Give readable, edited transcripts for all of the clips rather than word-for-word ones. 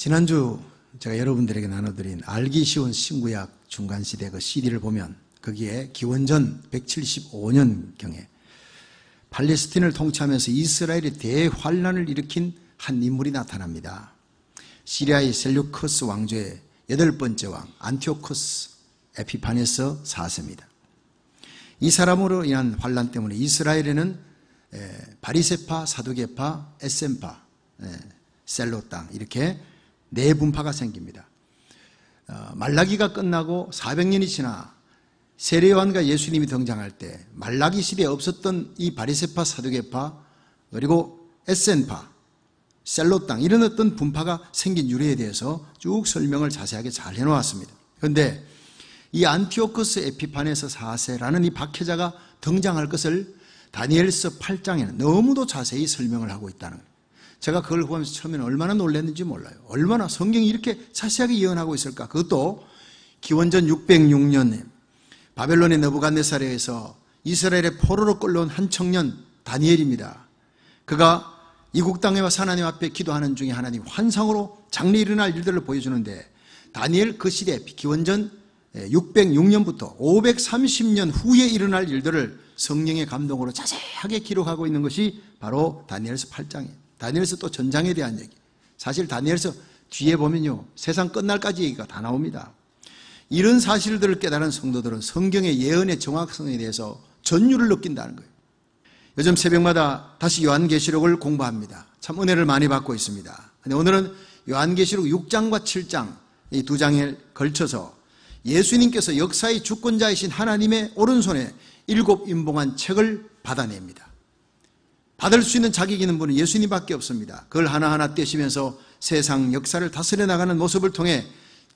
지난주 제가 여러분들에게 나눠드린 알기 쉬운 신구약 중간시대 그 CD를 보면 거기에 기원전 175년경에 팔레스틴을 통치하면서 이스라엘의 대환란을 일으킨 한 인물이 나타납니다. 시리아의 셀루커스 왕조의 8번째 왕 안티오코스 에피파네스 4세입니다. 이 사람으로 인한 환란 때문에 이스라엘에는 바리새파, 사두개파, 에센파, 셀로 땅 이렇게 네 분파가 생깁니다. 말라기가 끝나고 400년이 지나 세례요한과 예수님이 등장할 때 말라기 시대에 없었던 이 바리새파, 사두개파 그리고 에센파, 셀로 땅 이런 어떤 분파가 생긴 유래에 대해서 쭉 설명을 자세하게 잘 해놓았습니다. 그런데 이 안티오코스 에피파네스 4세라는 이 박해자가 등장할 것을 다니엘서 8장에는 너무도 자세히 설명을 하고 있다는 거예요. 제가 그걸 보면서 처음에는 얼마나 놀랐는지 몰라요. 얼마나 성경이 이렇게 자세하게 예언하고 있을까. 그것도 기원전 606년에 바벨론의 느부갓네살에 의해서 이스라엘의 포로로 끌려온 한 청년 다니엘입니다. 그가 이국 땅에 와서 하나님 앞에 기도하는 중에 하나님 환상으로 장래 일어날 일들을 보여주는데 다니엘 그 시대 기원전 606년부터 530년 후에 일어날 일들을 성령의 감동으로 자세하게 기록하고 있는 것이 바로 다니엘서 8장이에요. 다니엘서 또 전장에 대한 얘기. 사실 다니엘서 뒤에 보면요 세상 끝날까지 얘기가 다 나옵니다. 이런 사실들을 깨달은 성도들은 성경의 예언의 정확성에 대해서 전율을 느낀다는 거예요. 요즘 새벽마다 다시 요한계시록을 공부합니다. 참 은혜를 많이 받고 있습니다. 근데 오늘은 요한계시록 6장과 7장 이 두 장에 걸쳐서 예수님께서 역사의 주권자이신 하나님의 오른손에 7 임봉한 책을 받아냅니다. 받을 수 있는 자격 있는 분은 예수님밖에 없습니다. 그걸 하나하나 떼시면서 세상 역사를 다스려 나가는 모습을 통해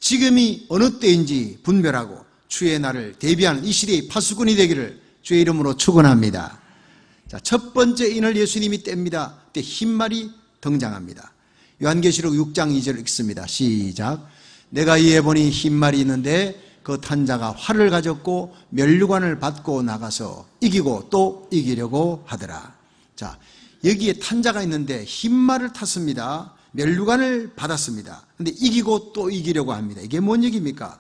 지금이 어느 때인지 분별하고 주의 날을 대비하는 이 시대의 파수꾼이 되기를 주의 이름으로 축원합니다. 자, 첫 번째 인을 예수님이 뗍니다. 그때 흰말이 등장합니다. 요한계시록 6장 2절 읽습니다. 시작. 내가 이에 보니 흰말이 있는데 그 탄 자가 활을 가졌고 면류관을 받고 나가서 이기고 또 이기려고 하더라. 자, 여기에 탄 자가 있는데 흰말을 탔습니다. 면류관을 받았습니다. 근데 이기고 또 이기려고 합니다. 이게 뭔 얘기입니까?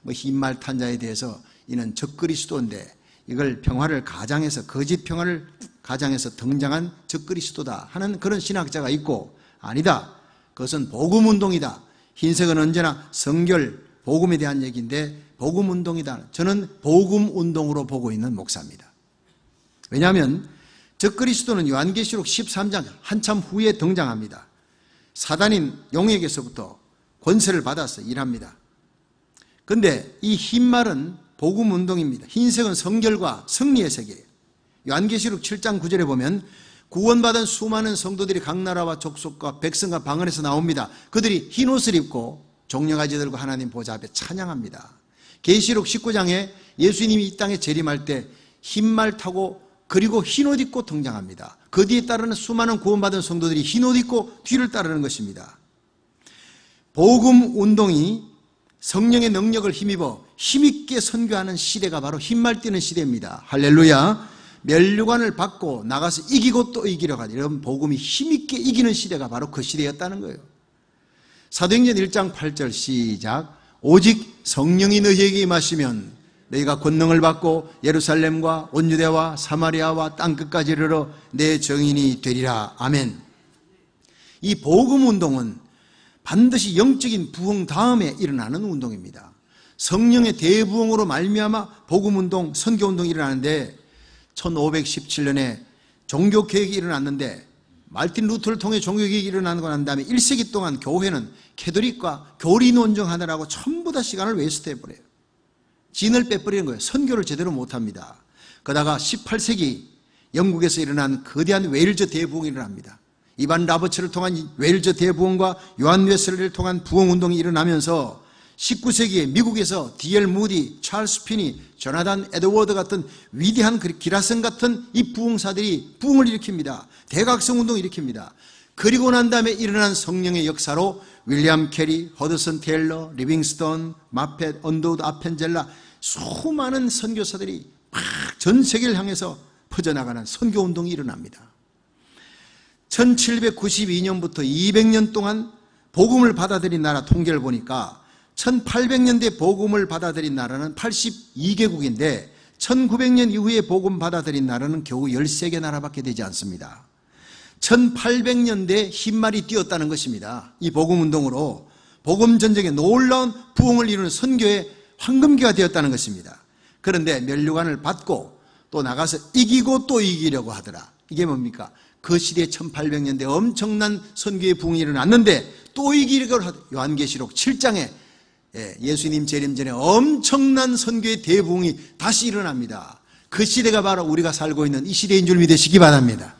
흰말 탄 자에 대해서 이는 적그리스도인데 이걸 평화를 가장해서 거짓 평화를 가장해서 등장한 적그리스도다 하는 그런 신학자가 있고 아니다. 그것은 복음운동이다. 흰색은 언제나 성결, 복음에 대한 얘기인데 복음운동이다. 저는 복음운동으로 보고 있는 목사입니다. 왜냐하면 적그리스도는 요한계시록 13장 한참 후에 등장합니다. 사단인 용에게서부터 권세를 받아서 일합니다. 그런데 이 흰말은 복음운동입니다. 흰색은 성결과 승리의 세계예요. 요한계시록 7장 9절에 보면 구원받은 수많은 성도들이 각 나라와 족속과 백성과 방언에서 나옵니다. 그들이 흰 옷을 입고 종려가지 들고 하나님 보좌 앞에 찬양합니다. 계시록 19장에 예수님이 이 땅에 재림할 때 흰말 타고 그리고 흰옷 입고 등장합니다. 그 뒤에 따르는 수많은 구원받은 성도들이 흰옷 입고 뒤를 따르는 것입니다. 복음운동이 성령의 능력을 힘입어 힘있게 선교하는 시대가 바로 흰말 띠는 시대입니다. 할렐루야. 면류관을 받고 나가서 이기고 또 이기려고 하는 이런 복음이 힘있게 이기는 시대가 바로 그 시대였다는 거예요. 사도행전 1장 8절 시작. 오직 성령이 너희에게 임하시면 너희가 권능을 받고 예루살렘과 온 유대와 사마리아와 땅끝까지 이르러 내 증인이 되리라. 아멘. 이 복음운동은 반드시 영적인 부흥 다음에 일어나는 운동입니다. 성령의 대부흥으로 말미암아 복음운동, 선교운동이 일어나는데 1517년에 종교개혁이 일어났는데 말틴 루터를 통해 종교개혁이 일어나고 난 다음에 1세기 동안 교회는 캐톨릭과 교리 논쟁하느라고 전부 다 시간을 웨스트해버려요. 진을 빼버리는 거예요. 선교를 제대로 못합니다. 그러다가 18세기 영국에서 일어난 거대한 웨일즈 대부흥이 일어납니다. 이반 라버츠를 통한 웨일즈 대부흥과 요한 웨슬리를 통한 부흥운동이 일어나면서 19세기에 미국에서 D.L. 무디, 찰스 피니, 조나단 에드워드 같은 위대한 기라성 같은 이 부흥사들이 부흥을 일으킵니다. 대각성 운동을 일으킵니다. 그리고 난 다음에 일어난 성령의 역사로 윌리엄 캐리, 허드슨 테일러, 리빙스턴, 마펫, 언더우드, 아펜젤라 수많은 선교사들이 막 전 세계를 향해서 퍼져나가는 선교운동이 일어납니다. 1792년부터 200년 동안 복음을 받아들인 나라 통계를 보니까 1800년대 복음을 받아들인 나라는 82개국인데 1900년 이후에 복음 받아들인 나라는 겨우 13개 나라밖에 되지 않습니다. 1800년대에 흰말이 뛰었다는 것입니다. 이 복음운동으로 복음전쟁에 놀라운 부흥을 이루는 선교의 황금기가 되었다는 것입니다. 그런데 면류관을 받고 또 나가서 이기고 또 이기려고 하더라. 이게 뭡니까? 그 시대에 1800년대 엄청난 선교의 부흥이 일어났는데 또 이기려고 하더라. 요한계시록 7장에 예수님 재림 전에 엄청난 선교의 대부흥이 다시 일어납니다. 그 시대가 바로 우리가 살고 있는 이 시대인 줄 믿으시기 바랍니다.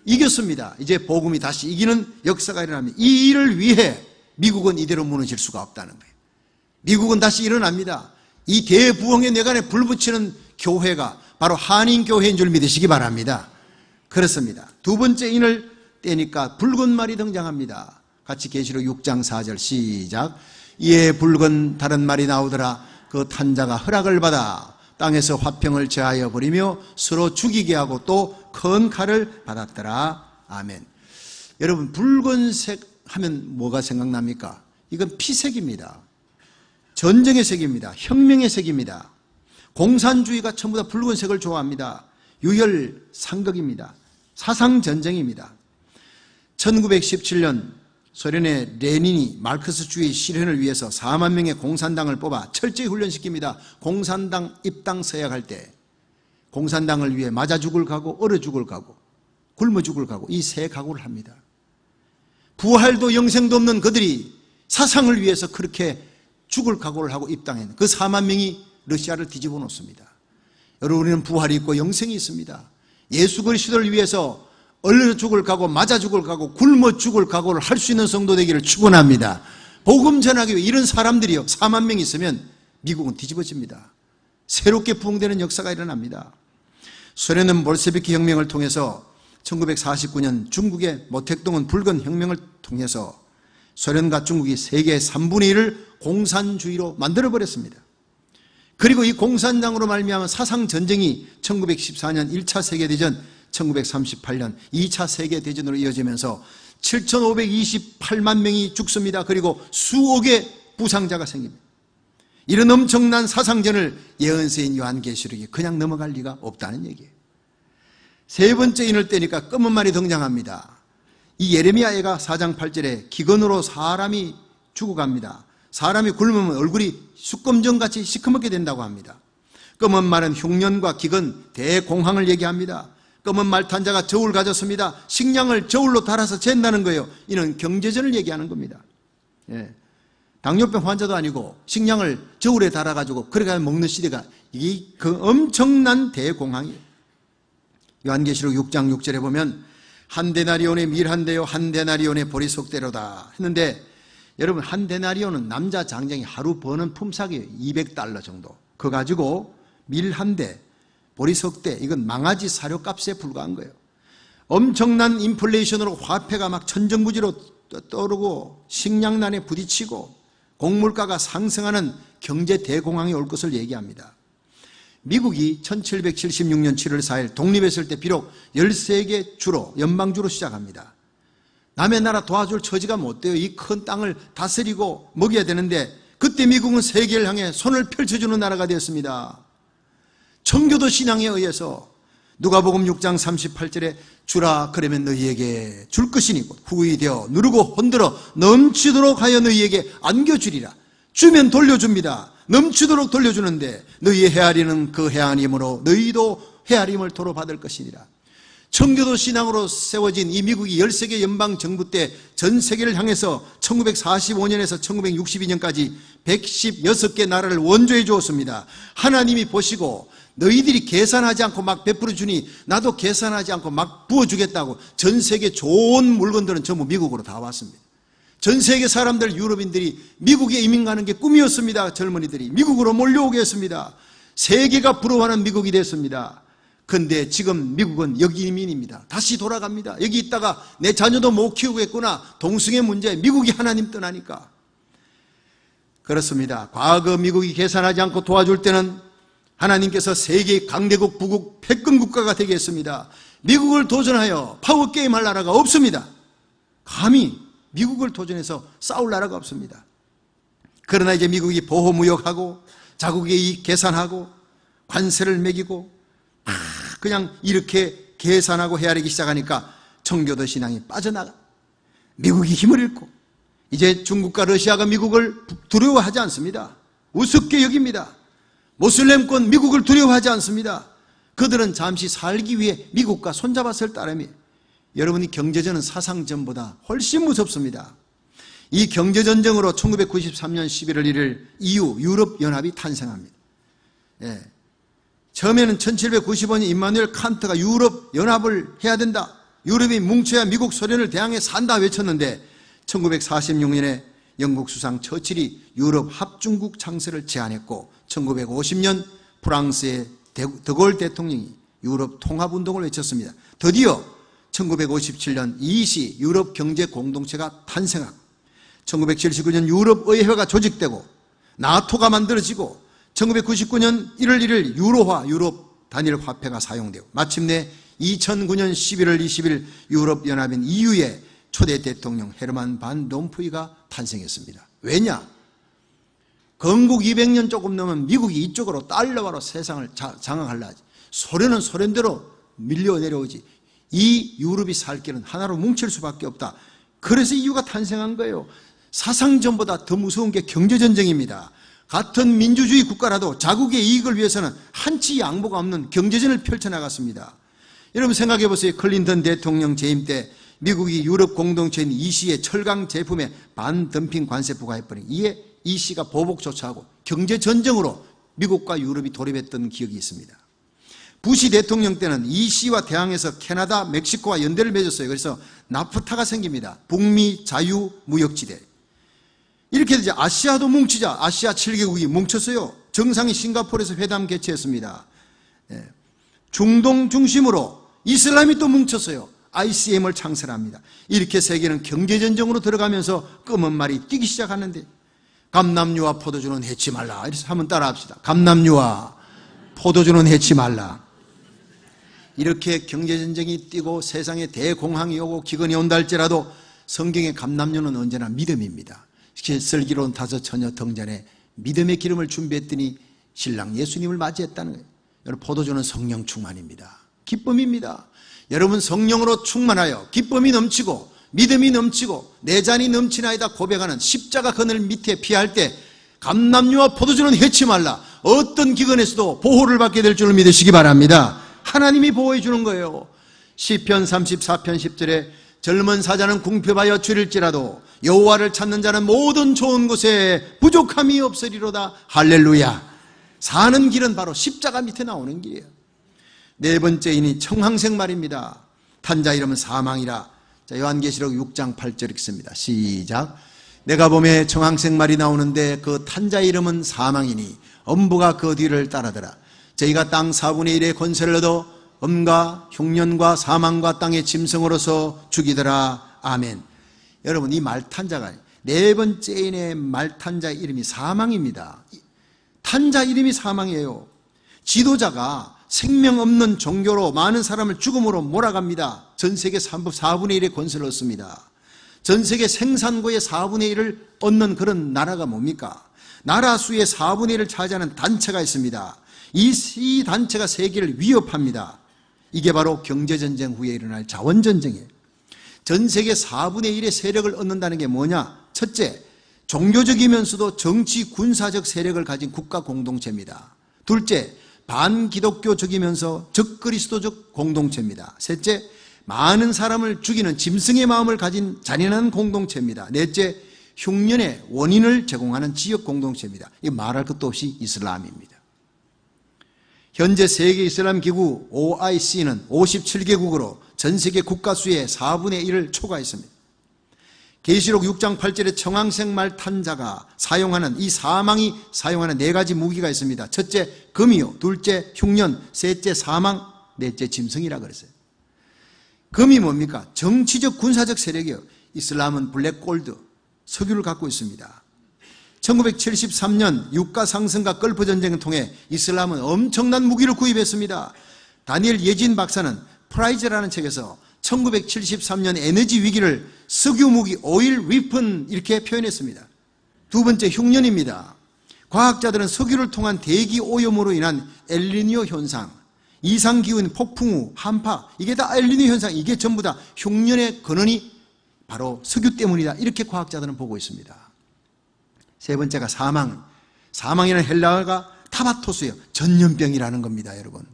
이겼습니다. 이제 복음이 다시 이기는 역사가 일어납니다. 이 일을 위해 미국은 이대로 무너질 수가 없다는 거예요. 미국은 다시 일어납니다. 이 대부흥의 뇌관에 불붙이는 교회가 바로 한인교회인 줄 믿으시기 바랍니다. 그렇습니다. 두 번째 인을 떼니까 붉은 말이 등장합니다. 같이 계시록 6장 4절 시작. 이에 붉은 다른 말이 나오더라. 그 탄자가 허락을 받아 땅에서 화평을 제하여 버리며 서로 죽이게 하고 또 큰 칼을 받았더라. 아멘. 여러분, 붉은색 하면 뭐가 생각납니까? 이건 피색입니다. 전쟁의 색입니다. 혁명의 색입니다. 공산주의가 전부 다 붉은색을 좋아합니다. 유혈상극입니다. 사상전쟁입니다. 1917년 소련의 레닌이 마르크스주의 실현을 위해서 4만 명의 공산당을 뽑아 철저히 훈련시킵니다. 공산당 입당 서약할 때 공산당을 위해 맞아 죽을 각오, 얼어 죽을 각오, 굶어 죽을 각오, 이 세 각오를 합니다. 부활도 영생도 없는 그들이 사상을 위해서 그렇게 죽을 각오를 하고 입당했는 그 4만 명이 러시아를 뒤집어 놓습니다. 여러분, 우리는 부활이 있고 영생이 있습니다. 예수 그리스도를 위해서 얼려 죽을 각오, 맞아 죽을 각오, 굶어 죽을 각오를 할 수 있는 성도 되기를 축원합니다. 복음 전하기 위해 이런 사람들이요 4만 명 있으면 미국은 뒤집어집니다. 새롭게 부흥되는 역사가 일어납니다. 소련은 볼셰비키 혁명을 통해서 1949년 중국의 모택동은 붉은 혁명을 통해서 소련과 중국이 세계의 3분의 1을 공산주의로 만들어버렸습니다. 그리고 이 공산당으로 말미암은 사상전쟁이 1914년 1차 세계대전, 1938년 2차 세계대전으로 이어지면서 7,528만 명이 죽습니다. 그리고 수억의 부상자가 생깁니다. 이런 엄청난 사상전을 예언서인 요한계시록이 그냥 넘어갈 리가 없다는 얘기예요. 세 번째 인을 떼니까 검은 말이 등장합니다. 이 예레미야가 4장 8절에 기근으로 사람이 죽어갑니다. 사람이 굶으면 얼굴이 숯검정같이 시커멓게 된다고 합니다. 검은 말은 흉년과 기근, 대공황을 얘기합니다. 검은 말 탄자가 저울 가졌습니다. 식량을 저울로 달아서 잰다는 거예요. 이는 경제전을 얘기하는 겁니다. 당뇨병 환자도 아니고 식량을 저울에 달아가지고 그래가 먹는 시대가 이게 그 엄청난 대공황이에요. 요한계시록 6장 6절에 보면 한 데나리온의 밀 한 대요 한 데나리온의 보리석대로다 했는데, 여러분, 한 데나리온은 남자 장정이 하루 버는 품삯이에요. 200달러 정도. 그거 가지고 밀 한 대, 보리석대, 이건 망아지 사료값에 불과한 거예요. 엄청난 인플레이션으로 화폐가 막 천정부지로 떠오르고 식량난에 부딪히고 곡물가가 상승하는 경제 대공황이 올 것을 얘기합니다. 미국이 1776년 7월 4일 독립했을 때 비록 13개 주로, 연방주로 시작합니다. 남의 나라 도와줄 처지가 못 돼요. 이 큰 땅을 다스리고 먹여야 되는데 그때 미국은 세계를 향해 손을 펼쳐주는 나라가 되었습니다. 청교도 신앙에 의해서 누가복음 6장 38절에 주라 그러면 너희에게 줄 것이니 후히 되어 누르고 흔들어 넘치도록 하여 너희에게 안겨주리라. 주면 돌려줍니다. 넘치도록 돌려주는데 너희의 헤아리는 그 헤아림으로 너희도 헤아림을 도로 받을 것이니라. 청교도 신앙으로 세워진 이 미국이 13개 연방정부 때 전 세계를 향해서 1945년에서 1962년까지 116개 나라를 원조해 주었습니다. 하나님이 보시고 너희들이 계산하지 않고 막 베풀어 주니 나도 계산하지 않고 막 부어주겠다고 전 세계 좋은 물건들은 전부 미국으로 다 왔습니다. 전 세계 사람들, 유럽인들이 미국에 이민 가는 게 꿈이었습니다. 젊은이들이 미국으로 몰려오게 했습니다. 세계가 부러워하는 미국이 됐습니다. 그런데 지금 미국은 역이민입니다. 다시 돌아갑니다. 여기 있다가 내 자녀도 못 키우겠구나. 동성애 문제, 미국이 하나님 떠나니까. 그렇습니다. 과거 미국이 계산하지 않고 도와줄 때는 하나님께서 세계 강대국, 부국, 패권 국가가 되게 했습니다. 미국을 도전하여 파워게임 할 나라가 없습니다. 감히 미국을 도전해서 싸울 나라가 없습니다. 그러나 이제 미국이 보호무역하고 자국의 이익 계산하고 관세를 매기고 그냥 이렇게 계산하고 헤아리기 시작하니까 청교도 신앙이 빠져나가. 미국이 힘을 잃고 이제 중국과 러시아가 미국을 두려워하지 않습니다. 우습게 여깁니다. 모슬렘권 미국을 두려워하지 않습니다. 그들은 잠시 살기 위해 미국과 손잡았을 따름이에요. 여러분이 경제전은 사상전보다 훨씬 무섭습니다. 이 경제전쟁으로 1993년 11월 1일 EU 유럽연합이 탄생합니다. 예. 처음에는 1795년 임마누엘 칸트가 유럽연합을 해야 된다. 유럽이 뭉쳐야 미국 소련을 대항해 산다 외쳤는데 1946년에 영국 수상 처칠이 유럽 합중국 창설을 제안했고 1950년 프랑스의 드골 대통령이 유럽 통합운동을 외쳤습니다. 드디어 1957년 EC 유럽 경제 공동체가 탄생하고 1979년 유럽의회가 조직되고 나토가 만들어지고 1999년 1월 1일 유로화 유럽 단일 화폐가 사용되고 마침내 2009년 11월 20일 유럽연합인 EU의 초대 대통령 헤르만 반 롬푸이가 탄생했습니다. 왜냐? 건국 200년 조금 넘은 미국이 이쪽으로 달러화로 세상을 장악하려 하지. 소련은 소련대로 밀려 내려오지. 이 유럽이 살 길은 하나로 뭉칠 수밖에 없다. 그래서 EU가 탄생한 거예요. 사상전보다 더 무서운 게 경제전쟁입니다. 같은 민주주의 국가라도 자국의 이익을 위해서는 한치 양보가 없는 경제전을 펼쳐나갔습니다. 여러분 생각해 보세요. 클린턴 대통령 재임 때 미국이 유럽 공동체인 EC의 철강 제품에 반덤핑 관세 부과해버린 이에 EC가 보복 조처하고 경제전쟁으로 미국과 유럽이 돌입했던 기억이 있습니다. 부시 대통령 때는 EC와 대항해서 캐나다, 멕시코와 연대를 맺었어요. 그래서 나프타가 생깁니다. 북미 자유무역지대. 이렇게 되자 아시아도 뭉치자. 아시아 7개국이 뭉쳤어요. 정상이 싱가포르에서 회담 개최했습니다. 중동 중심으로 이슬람이 또 뭉쳤어요. ICM을 창설합니다. 이렇게 세계는 경제전쟁으로 들어가면서 검은 말이 뛰기 시작하는데 감남유와 포도주는 해치 말라. 이래서 한번 따라합시다. 감남유와 포도주는 해치 말라. 이렇게 경제전쟁이 뛰고 세상에 대공황이 오고 기근이 온다 할지라도 성경의 감남유는 언제나 믿음입니다. 슬기로운 다섯 처녀 등잔에 믿음의 기름을 준비했더니 신랑 예수님을 맞이했다는 거예요. 여러분 포도주는 성령 충만입니다. 기쁨입니다. 여러분 성령으로 충만하여 기쁨이 넘치고 믿음이 넘치고 내 잔이 넘치나이다 고백하는 십자가 그늘 밑에 피할 때 감남유와 포도주는 해치 말라. 어떤 기근에서도 보호를 받게 될 줄을 믿으시기 바랍니다. 하나님이 보호해 주는 거예요. 시편 34편 10절에 젊은 사자는 궁핍하여 줄일지라도 여호와를 찾는 자는 모든 좋은 곳에 부족함이 없으리로다. 할렐루야. 사는 길은 바로 십자가 밑에 나오는 길이에요. 네 번째인이 청항생 말입니다. 탄자 이름은 사망이라. 자, 요한계시록 6장 8절 읽습니다. 시작. 내가 봄에 청항생 말이 나오는데 그 탄자 이름은 사망이니 엄부가 그 뒤를 따르더라. 저희가 땅 4분의 1의 권세를 얻어 엄과 흉년과 사망과 땅의 짐승으로서 죽이더라. 아멘. 여러분 이 말탄자가 네 번째인의 말탄자 이름이 사망입니다. 탄자 이름이 사망이에요. 지도자가 생명 없는 종교로 많은 사람을 죽음으로 몰아갑니다. 전 세계 4분의 1의 권세를 얻습니다. 전 세계 생산고의 4분의 1을 얻는 그런 나라가 뭡니까? 나라 수의 4분의 1을 차지하는 단체가 있습니다. 이 단체가 세계를 위협합니다. 이게 바로 경제전쟁 후에 일어날 자원전쟁이에요. 전 세계 4분의 1의 세력을 얻는다는 게 뭐냐? 첫째, 종교적이면서도 정치 군사적 세력을 가진 국가 공동체입니다. 둘째, 반기독교적이면서 적그리스도적 공동체입니다. 셋째, 많은 사람을 죽이는 짐승의 마음을 가진 잔인한 공동체입니다. 넷째, 흉년의 원인을 제공하는 지역 공동체입니다. 이 말할 것도 없이 이슬람입니다. 현재 세계 이슬람 기구 OIC는 57개국으로 전 세계 국가 수의 4분의 1을 초과했습니다. 계시록 6장 8절에 청항생 말 탄자가 사용하는 이 사망이 사용하는 네 가지 무기가 있습니다. 첫째 금이요, 둘째 흉년, 셋째 사망, 넷째 짐승이라 그랬어요. 금이 뭡니까? 정치적 군사적 세력이요. 이슬람은 블랙골드, 석유를 갖고 있습니다. 1973년 유가 상승과 걸프 전쟁을 통해 이슬람은 엄청난 무기를 구입했습니다. 다니엘 예진 박사는 프라이즈라는 책에서 1973년 에너지 위기를 석유무기 오일 위펀 이렇게 표현했습니다. 두 번째 흉년입니다. 과학자들은 석유를 통한 대기 오염으로 인한 엘니뇨 현상, 이상기온, 폭풍우, 한파, 이게 다 엘니뇨 현상, 이게 전부 다 흉년의 근원이 바로 석유 때문이다, 이렇게 과학자들은 보고 있습니다. 세 번째가 사망이라는 헬라어가 타바토스예요. 전염병이라는 겁니다, 여러분.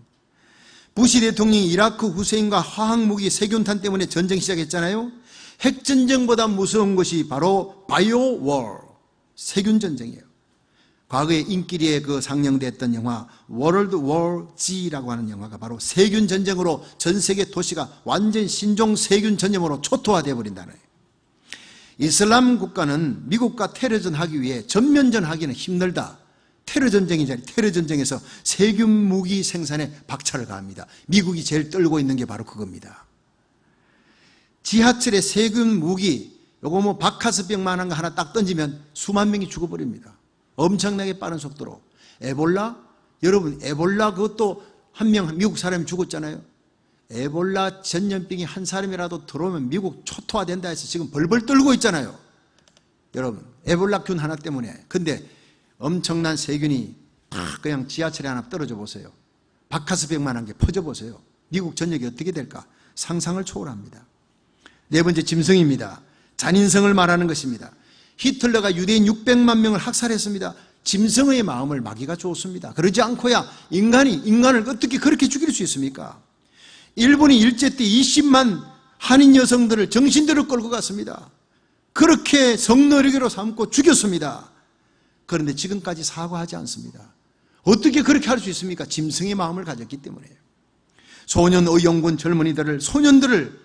부시 대통령이 이라크 후세인과 화학무기 세균탄 때문에 전쟁 시작했잖아요. 핵전쟁보다 무서운 것이 바로 바이오 월, 세균전쟁이에요. 과거에 인기리에 상영됐던 영화 월드 워 G라고 하는 영화가 바로 세균전쟁으로 전 세계 도시가 완전 신종 세균 전염으로 초토화되어 버린다는 거예요. 이슬람 국가는 미국과 테러전 하기 위해 전면전 하기는 힘들다. 테러전쟁이잖아요. 테러전쟁에서 세균 무기 생산에 박차를 가합니다. 미국이 제일 떨고 있는 게 바로 그겁니다. 지하철에 세균 무기, 요거 바카스병만한 거 하나 딱 던지면 수만 명이 죽어버립니다. 엄청나게 빠른 속도로. 에볼라? 여러분, 에볼라 그것도 한 명 미국 사람이 죽었잖아요. 에볼라 전염병이 한 사람이라도 들어오면 미국 초토화된다 해서 지금 벌벌 떨고 있잖아요. 여러분, 에볼라균 하나 때문에. 근데 엄청난 세균이 다 그냥 지하철에 하나 떨어져 보세요. 바카스병만한 게 퍼져 보세요. 미국 전역이 어떻게 될까? 상상을 초월합니다. 네 번째 짐승입니다. 잔인성을 말하는 것입니다. 히틀러가 유대인 600만 명을 학살했습니다. 짐승의 마음을 마귀가 줬습니다. 그러지 않고야 인간을 어떻게 그렇게 죽일 수 있습니까? 일본이 일제 때 20만 한인 여성들을 정신들을 끌고 갔습니다. 그렇게 성노리개로 삼고 죽였습니다. 그런데 지금까지 사과하지 않습니다. 어떻게 그렇게 할 수 있습니까? 짐승의 마음을 가졌기 때문에요. 소년 의용군 젊은이들을, 소년들을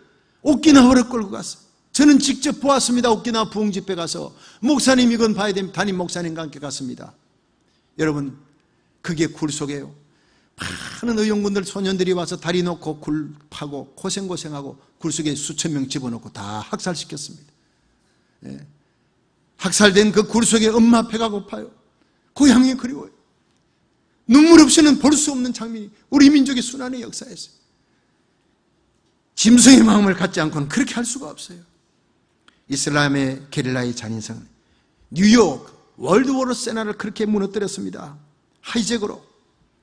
오키나와로 끌고 갔어요. 저는 직접 보았습니다. 오키나와 부흥집회 가서 목사님 이건 봐야 됩니다. 담임 목사님과 함께 갔습니다. 여러분, 그게 굴 속에요. 많은 의용군들, 소년들이 와서 다리 놓고 굴 파고 고생하고 굴 속에 수천 명 집어넣고 다 학살시켰습니다. 예. 학살된 그 굴 속에 엄마 배가 고파요. 고향이 그리워요. 눈물 없이는 볼 수 없는 장면이 우리 민족의 순환의 역사였어요. 짐승의 마음을 갖지 않고는 그렇게 할 수가 없어요. 이슬람의 게릴라의 잔인성, 뉴욕 월드워러 세나를 그렇게 무너뜨렸습니다. 하이잭으로.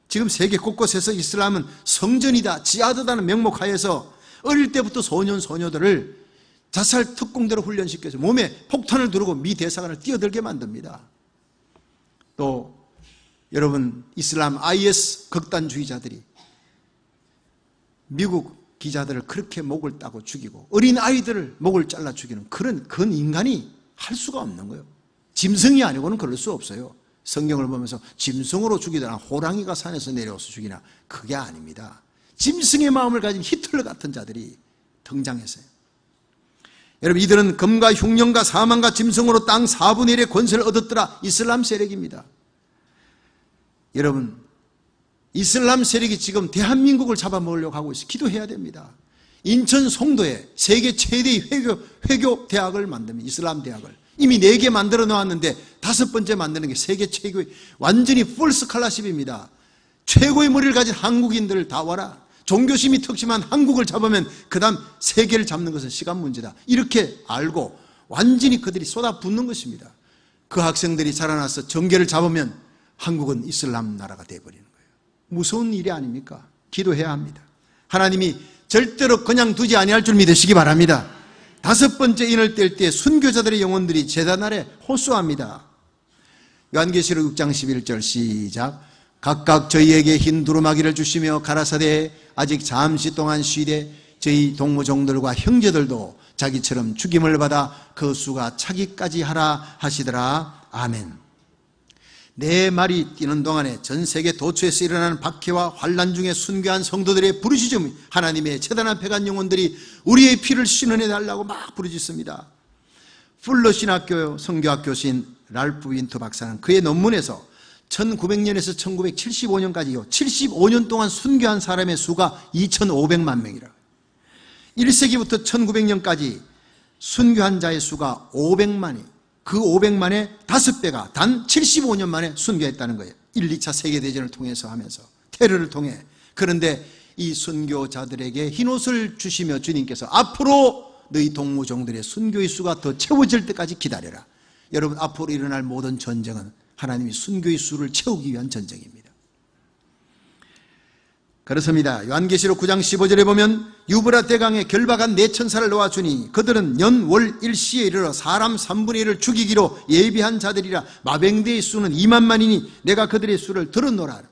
지금 세계 곳곳에서 이슬람은 성전이다, 지하드다는 명목하에서 어릴 때부터 소녀들을 자살 특공대로 훈련시켜서 몸에 폭탄을 두르고 미 대사관을 뛰어들게 만듭니다. 또 여러분, 이슬람 IS 극단주의자들이 미국 기자들을 그렇게 목을 따고 죽이고 어린 아이들을 목을 잘라 죽이는 그런 인간이 할 수가 없는 거예요. 짐승이 아니고는 그럴 수 없어요. 성경을 보면서 짐승으로 죽이더라, 호랑이가 산에서 내려와서 죽이나, 그게 아닙니다. 짐승의 마음을 가진 히틀러 같은 자들이 등장했어요. 여러분, 이들은 금과 흉년과 사망과 짐승으로 땅 4분의 1의 권세를 얻었더라. 이슬람 세력입니다. 여러분, 이슬람 세력이 지금 대한민국을 잡아먹으려고 하고 있어요. 기도해야 됩니다. 인천 송도에 세계 최대의 회교 대학을 만듭니다. 이슬람 대학을. 이미 4개 만들어 놓았는데 5번째 만드는 게 세계 최고의, 완전히 풀스칼라십입니다. 최고의 머리를 가진 한국인들을 다 와라. 종교심이 특심한 한국을 잡으면 그 다음 세계를 잡는 것은 시간 문제다. 이렇게 알고 완전히 그들이 쏟아붓는 것입니다. 그 학생들이 자라나서 정계를 잡으면 한국은 이슬람 나라가 되어버리는 거예요. 무서운 일이 아닙니까? 기도해야 합니다. 하나님이 절대로 그냥 두지 아니할 줄 믿으시기 바랍니다. 5번째 인을 뗄 때 순교자들의 영혼들이 제단 아래 호소합니다. 요한계시록 6장 11절 시작. 각각 저희에게 흰 두루마기를 주시며 가라사대 아직 잠시 동안 쉬되 저희 동무종들과 형제들도 자기처럼 죽임을 받아 그 수가 차기까지 하라 하시더라. 아멘. 내 말이 뛰는 동안에 전 세계 도처에서 일어나는 박해와 환난 중에 순교한 성도들의 부르짖음, 하나님의 제단 앞에 간 영혼들이 우리의 피를 신원해 달라고 막 부르짖습니다. 풀러 신학교 성교학교신 랄프 윈터 박사는 그의 논문에서 1900년에서 1975년까지요 75년 동안 순교한 사람의 수가 2500만 명이라. 1세기부터 1900년까지 순교한 자의 수가 500만이, 그 500만의 5배가 단 75년 만에 순교했다는 거예요. 1, 2차 세계대전을 통해서 하면서, 테러를 통해. 그런데 이 순교자들에게 흰옷을 주시며 주님께서 앞으로 너희 동무종들의 순교의 수가 더 채워질 때까지 기다려라. 여러분, 앞으로 일어날 모든 전쟁은 하나님이 순교의 수를 채우기 위한 전쟁입니다. 그렇습니다. 요한계시록 9장 15절에 보면 유브라 대강에 결박한 네 천사를 놓아주니 그들은 연, 월, 일시에 이르러 사람 3분의 1을 죽이기로 예비한 자들이라. 마병대의 수는 2만만이니 내가 그들의 수를 들었노라.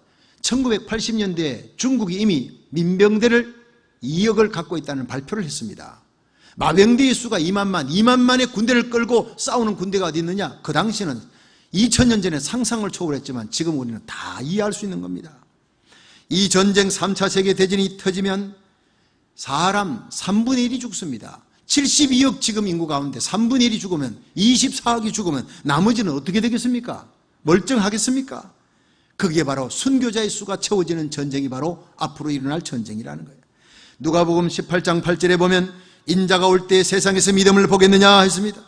1980년대에 중국이 이미 민병대를 2억을 갖고 있다는 발표를 했습니다. 마병대의 수가 2만만, 2만만의 군대를 끌고 싸우는 군대가 어디 있느냐? 그 당시는 2000년 전에 상상을 초월했지만 지금 우리는 다 이해할 수 있는 겁니다. 이 전쟁 3차 세계대전이 터지면 사람 3분의 1이 죽습니다. 72억 지금 인구 가운데 3분의 1이 죽으면, 24억이 죽으면 나머지는 어떻게 되겠습니까? 멀쩡하겠습니까? 그게 바로 순교자의 수가 채워지는 전쟁이 바로 앞으로 일어날 전쟁이라는 거예요. 누가복음 18장 8절에 보면 인자가 올 때 세상에서 믿음을 보겠느냐 했습니다.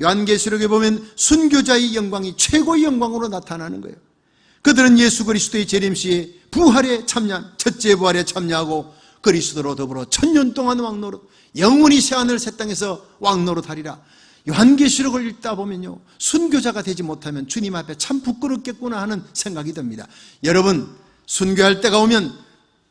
요한계시록에 보면 순교자의 영광이 최고의 영광으로 나타나는 거예요. 그들은 예수 그리스도의 재림시에 부활에 참여한, 첫째 부활에 참여하고 그리스도로 더불어 1000년 동안 왕노릇, 영원히 새하늘 새 땅에서 왕노릇하리라. 요한계시록을 읽다 보면요, 순교자가 되지 못하면 주님 앞에 참 부끄럽겠구나 하는 생각이 듭니다. 여러분, 순교할 때가 오면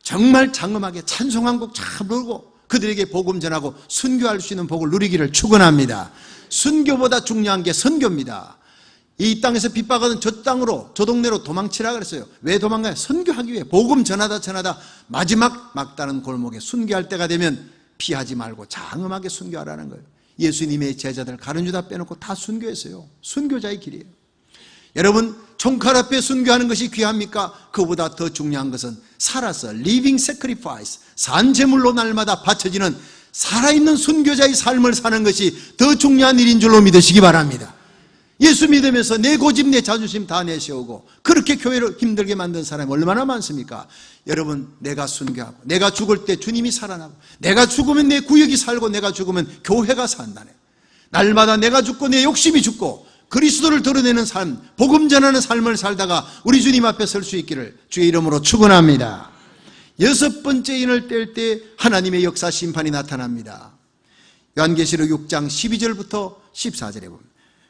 정말 장엄하게 찬송 한 곡 잘 부르고 그들에게 복음 전하고 순교할 수 있는 복을 누리기를 축원합니다. 순교보다 중요한 게 선교입니다. 이 땅에서 핍박하던 저 땅으로, 저 동네로 도망치라 그랬어요. 왜 도망가요? 선교하기 위해. 복음 전하다 마지막 막다른 골목에 순교할 때가 되면 피하지 말고 장엄하게 순교하라는 거예요. 예수님의 제자들 가룟유다 빼놓고 다 순교했어요. 순교자의 길이에요. 여러분, 총칼 앞에 순교하는 것이 귀합니까? 그보다 더 중요한 것은 살아서 living sacrifice, 산제물로 날마다 바쳐지는 살아있는 순교자의 삶을 사는 것이 더 중요한 일인 줄로 믿으시기 바랍니다. 예수 믿으면서 내 고집, 내 자존심 다 내세우고 그렇게 교회를 힘들게 만든 사람이 얼마나 많습니까? 여러분, 내가 순교하고 내가 죽을 때 주님이 살아나고 내가 죽으면 내 구역이 살고 내가 죽으면 교회가 산다네. 날마다 내가 죽고 내 욕심이 죽고 그리스도를 드러내는 삶, 복음 전하는 삶을 살다가 우리 주님 앞에 설 수 있기를 주의 이름으로 축원합니다. 여섯 번째 인을 뗄 때 하나님의 역사 심판이 나타납니다. 요한계시록 6장 12절부터 14절에 보면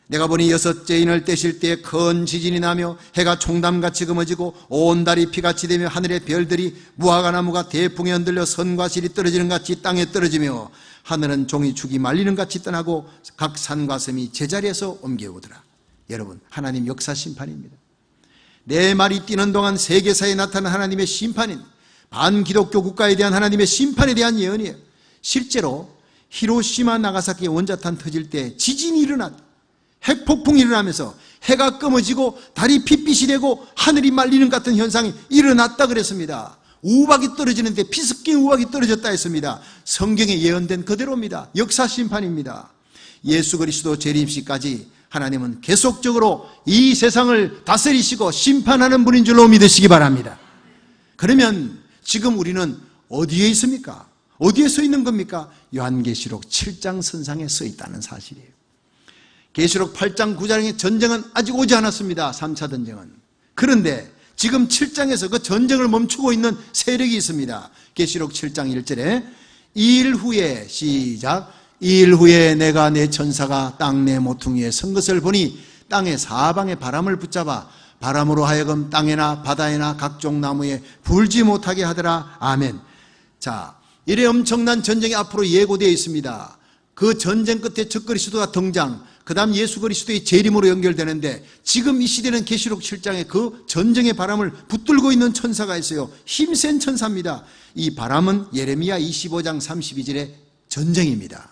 내가 보니 여섯째 인을 떼실 때에 큰 지진이 나며 해가 총담같이 금어지고 온 달이 피같이 되며 하늘의 별들이 무화과나무가 대풍에 흔들려 선과 실이 떨어지는 같이 땅에 떨어지며 하늘은 종이 죽이 말리는 같이 떠나고 각 산과 섬이 제자리에서 옮겨오더라. 여러분, 하나님 역사 심판입니다. 내 말이 뛰는 동안 세계사에 나타난 하나님의 심판인 반기독교 국가에 대한 하나님의 심판에 대한 예언이에요. 실제로 히로시마 나가사키 원자탄 터질 때 지진이 일어났다. 핵폭풍이 일어나면서 해가 검어지고 달이 핏빛이 되고 하늘이 말리는 같은 현상이 일어났다 그랬습니다. 우박이 떨어지는데 피 섞인 우박이 떨어졌다 했습니다. 성경에 예언된 그대로입니다. 역사 심판입니다. 예수 그리스도 재림시까지 하나님은 계속적으로 이 세상을 다스리시고 심판하는 분인 줄로 믿으시기 바랍니다. 그러면 지금 우리는 어디에 있습니까? 어디에 서 있는 겁니까? 요한계시록 7장 선상에 서 있다는 사실이에요. 계시록 8장 9장의 전쟁은 아직 오지 않았습니다. 3차 전쟁은. 그런데 지금 7장에서 그 전쟁을 멈추고 있는 세력이 있습니다. 계시록 7장 1절에 2일 후에 시작 2일 후에 내가 내 천사가 땅 내 모퉁이에 선 것을 보니 땅의 사방에 바람을 붙잡아 바람으로 하여금 땅에나 바다에나 각종 나무에 불지 못하게 하더라. 아멘. 자, 이래 엄청난 전쟁이 앞으로 예고되어 있습니다. 그 전쟁 끝에 적 그리스도가 등장, 그 다음 예수 그리스도의 재림으로 연결되는데 지금 이 시대는 계시록 7장에 그 전쟁의 바람을 붙들고 있는 천사가 있어요. 힘센 천사입니다. 이 바람은 예레미야 25장 32절의 전쟁입니다.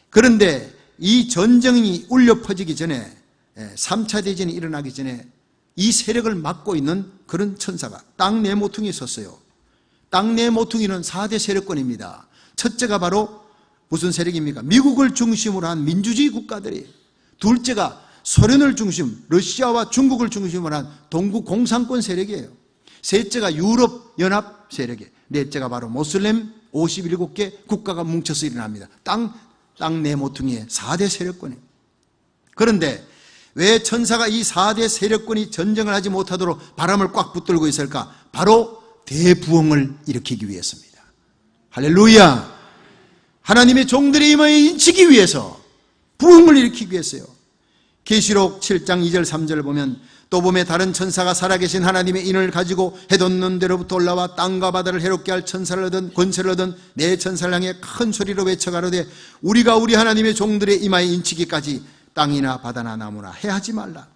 그런데 이 전쟁이 울려 퍼지기 전에 3차 대전이 일어나기 전에 이 세력을 막고 있는 그런 천사가 땅 내 모퉁이에 섰어요. 땅 내 모퉁이는 4대 세력권입니다. 첫째가 바로 무슨 세력입니까? 미국을 중심으로 한 민주주의 국가들이, 둘째가 소련을 중심, 러시아와 중국을 중심으로 한 동구 공산권 세력이에요. 셋째가 유럽 연합 세력이에요. 넷째가 바로 모슬렘 57개 국가가 뭉쳐서 일어납니다. 땅 내 모퉁이의 4대 세력권이에요. 그런데 왜 천사가 이 4대 세력권이 전쟁을 하지 못하도록 바람을 꽉 붙들고 있을까? 바로 대부흥을 일으키기 위해서입니다. 할렐루야. 하나님의 종들의 임하에 인치기 위해서, 부흥을 일으키기 위해서요. 계시록 7장 2절 3절을 보면 또 봄에 다른 천사가 살아계신 하나님의 인을 가지고 해돋는 데로부터 올라와 땅과 바다를 해롭게 할 천사를 얻은 권세를 얻은 네 천사를 향해 큰 소리로 외쳐 가로되 우리가 우리 하나님의 종들의 임하에 인치기까지 땅이나 바다나 나무나 해하지 말라.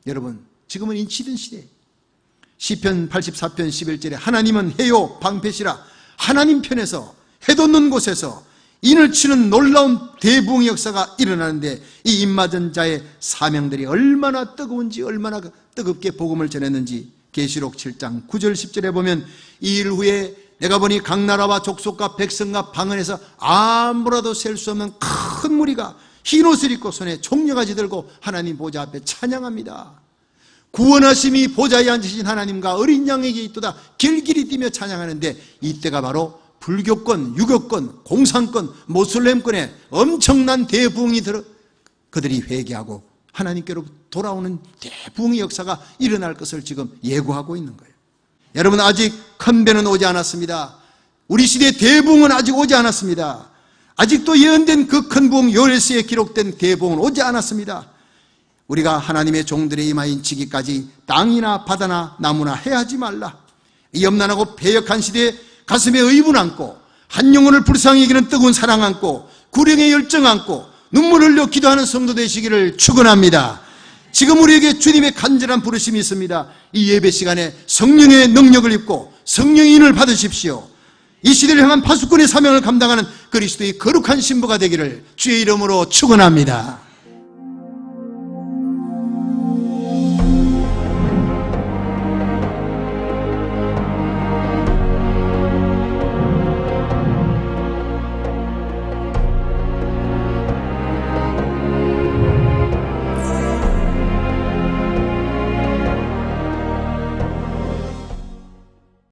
여러분, 지금은 인치던 시대. 시편 84편 11절에 하나님은 해요 방패시라. 하나님 편에서 해돋는 곳에서 인을 치는 놀라운 대부흥의 역사가 일어나는데 이 입맞은 자의 사명들이 얼마나 뜨거운지, 얼마나 뜨겁게 복음을 전했는지 계시록 7장 9절 10절에 보면 이 일 후에 내가 보니 각 나라와 족속과 백성과 방언에서 아무라도 셀 수 없는 큰 무리가 흰 옷을 입고 손에 종려가지 들고 하나님 보좌 앞에 찬양합니다. 구원하심이 보좌에 앉으신 하나님과 어린 양에게 있도다 길길이 뛰며 찬양하는데, 이때가 바로 불교권, 유교권, 공산권, 모슬렘권의 엄청난 대부흥이 그들이 회개하고 하나님께로 돌아오는 대부흥의 역사가 일어날 것을 지금 예고하고 있는 거예요. 여러분, 아직 큰 배는 오지 않았습니다. 우리 시대의 대부흥은 아직 오지 않았습니다. 아직도 예언된 그 큰 부흥, 요엘서에 기록된 대부흥은 오지 않았습니다. 우리가 하나님의 종들의 임하에 인치기까지 땅이나 바다나 나무나 해하지 말라. 이 염난하고 패역한 시대에 가슴에 의분 안고 한 영혼을 불쌍히 여기는 뜨거운 사랑 안고 구령의 열정 안고 눈물 흘려 기도하는 성도 되시기를 축원합니다. 지금 우리에게 주님의 간절한 부르심이 있습니다. 이 예배 시간에 성령의 능력을 입고 성령의 인을 받으십시오. 이 시대를 향한 파수꾼의 사명을 감당하는 그리스도의 거룩한 신부가 되기를 주의 이름으로 축원합니다.